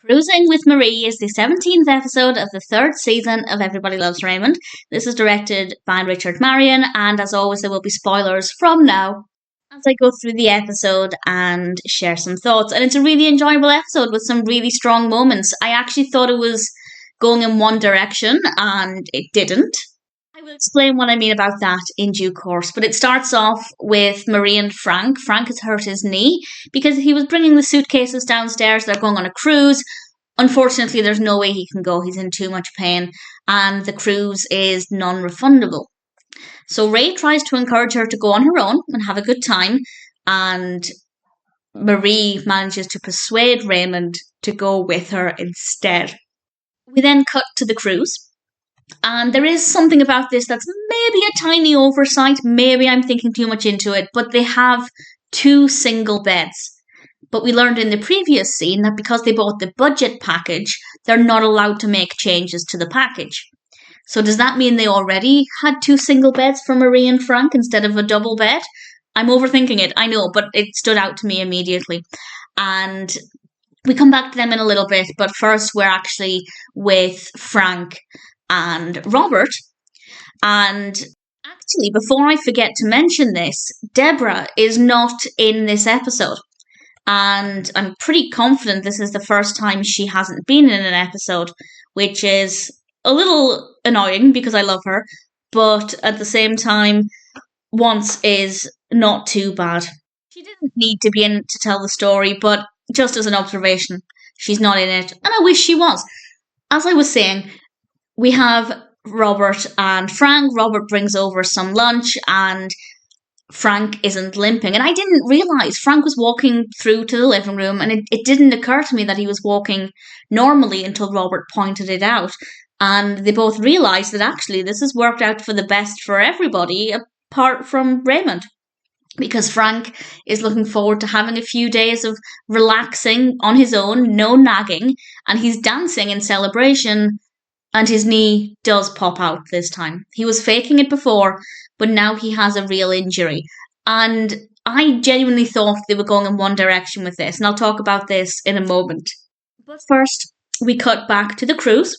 Cruising with Marie is the 17th episode of the third season of Everybody Loves Raymond. This is directed by Richard Marion, and as always, there will be spoilers from now as I go through the episode and share some thoughts. And it's a really enjoyable episode with some really strong moments. I actually thought it was going in one direction, and it didn't. I will explain what I mean about that in due course, but it starts off with Marie and Frank. Frank has hurt his knee because he was bringing the suitcases downstairs. They're going on a cruise. Unfortunately, there's no way he can go. He's in too much pain, and the cruise is non-refundable. So Ray tries to encourage her to go on her own and have a good time, and Marie manages to persuade Raymond to go with her instead. We then cut to the cruise. And there is something about this that's maybe a tiny oversight. Maybe I'm thinking too much into it. But they have two single beds. But we learned in the previous scene that because they bought the budget package, they're not allowed to make changes to the package. So does that mean they already had two single beds for Marie and Frank instead of a double bed? I'm overthinking it, I know, but it stood out to me immediately. And we come back to them in a little bit. But first, we're actually with Frank and Robert. And actually, before I forget to mention this, Deborah is not in this episode. And I'm pretty confident this is the first time she hasn't been in an episode, which is a little annoying because I love her, but at the same time, once is not too bad. She didn't need to be in to tell the story, but just as an observation, she's not in it, and I wish she was. As I was saying, we have Robert and Frank. Robert brings over some lunch and Frank isn't limping. And I didn't realise Frank was walking through to the living room, and it didn't occur to me that he was walking normally until Robert pointed it out. And they both realised that actually this has worked out for the best for everybody apart from Raymond. Because Frank is looking forward to having a few days of relaxing on his own, no nagging, and he's dancing in celebration. And his knee does pop out this time. He was faking it before, but now he has a real injury. And I genuinely thought they were going in one direction with this, and I'll talk about this in a moment. But first, we cut back to the cruise.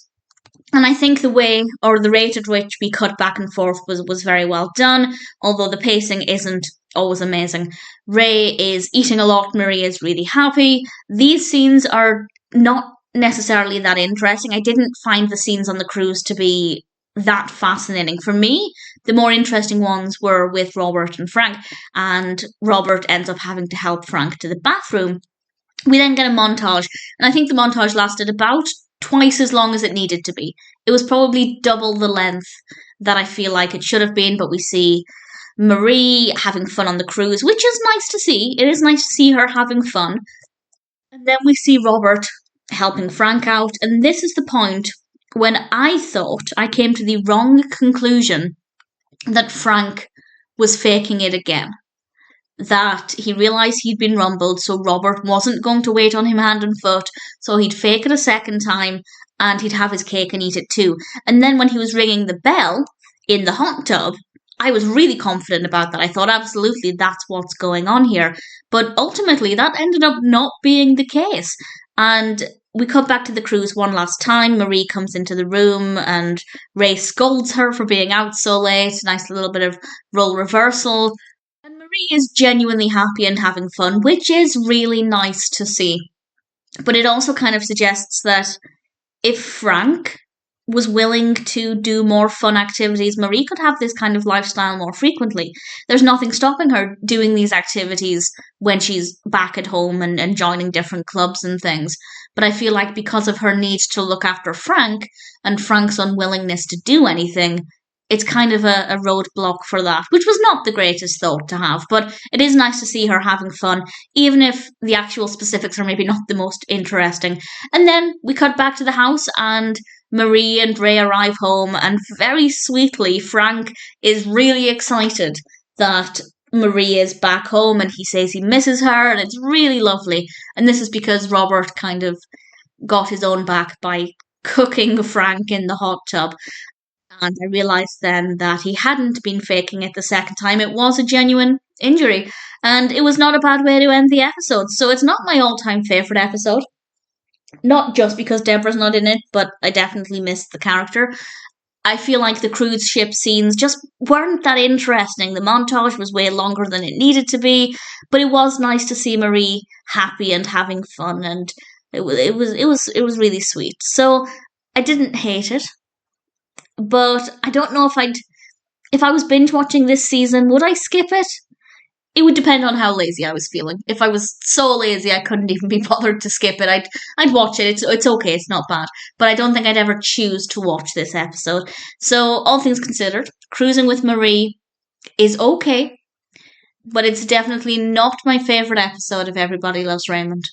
And I think the way, or the rate at which we cut back and forth was very well done, although the pacing isn't always amazing. Ray is eating a lot, Marie is really happy. These scenes are not necessarily that interesting. I didn't find the scenes on the cruise to be that fascinating. For me, the more interesting ones were with Robert and Frank, and Robert ends up having to help Frank to the bathroom. We then get a montage, and I think the montage lasted about twice as long as it needed to be. It was probably double the length that I feel like it should have been, but we see Marie having fun on the cruise, which is nice to see. It is nice to see her having fun. And then we see Robert helping Frank out, and this is the point when I thought I came to the wrong conclusion that Frank was faking it again. That he realised he'd been rumbled, so Robert wasn't going to wait on him hand and foot, so he'd fake it a second time, and he'd have his cake and eat it too. And then when he was ringing the bell in the hot tub, I was really confident about that. I thought absolutely that's what's going on here. But ultimately that ended up not being the case. And we cut back to the cruise one last time. Marie comes into the room and Ray scolds her for being out so late. Nice little bit of role reversal. And Marie is genuinely happy and having fun, which is really nice to see. But it also kind of suggests that if Frank was willing to do more fun activities, Marie could have this kind of lifestyle more frequently. There's nothing stopping her doing these activities when she's back at home and joining different clubs and things. But I feel like because of her need to look after Frank and Frank's unwillingness to do anything, it's kind of a roadblock for that, which was not the greatest thought to have. But it is nice to see her having fun, even if the actual specifics are maybe not the most interesting. And then we cut back to the house and Marie and Ray arrive home, and very sweetly, Frank is really excited that Marie is back home, and he says he misses her, and it's really lovely. And this is because Robert kind of got his own back by cooking Frank in the hot tub. And I realised then that he hadn't been faking it the second time. It was a genuine injury, and it was not a bad way to end the episode. So it's not my all-time favourite episode. Not just because Deborah's not in it, but I definitely missed the character. I feel like the cruise ship scenes just weren't that interesting. The montage was way longer than it needed to be, but it was nice to see Marie happy and having fun, and it was really sweet. So I didn't hate it, but I don't know if I was binge watching this season, would I skip it? It would depend on how lazy I was feeling. If I was so lazy I couldn't even be bothered to skip it, I'd watch it. It's okay. It's not bad, but I don't think I'd ever choose to watch this episode. So all things considered, Cruising with Marie is okay, but it's definitely not my favorite episode of Everybody Loves Raymond.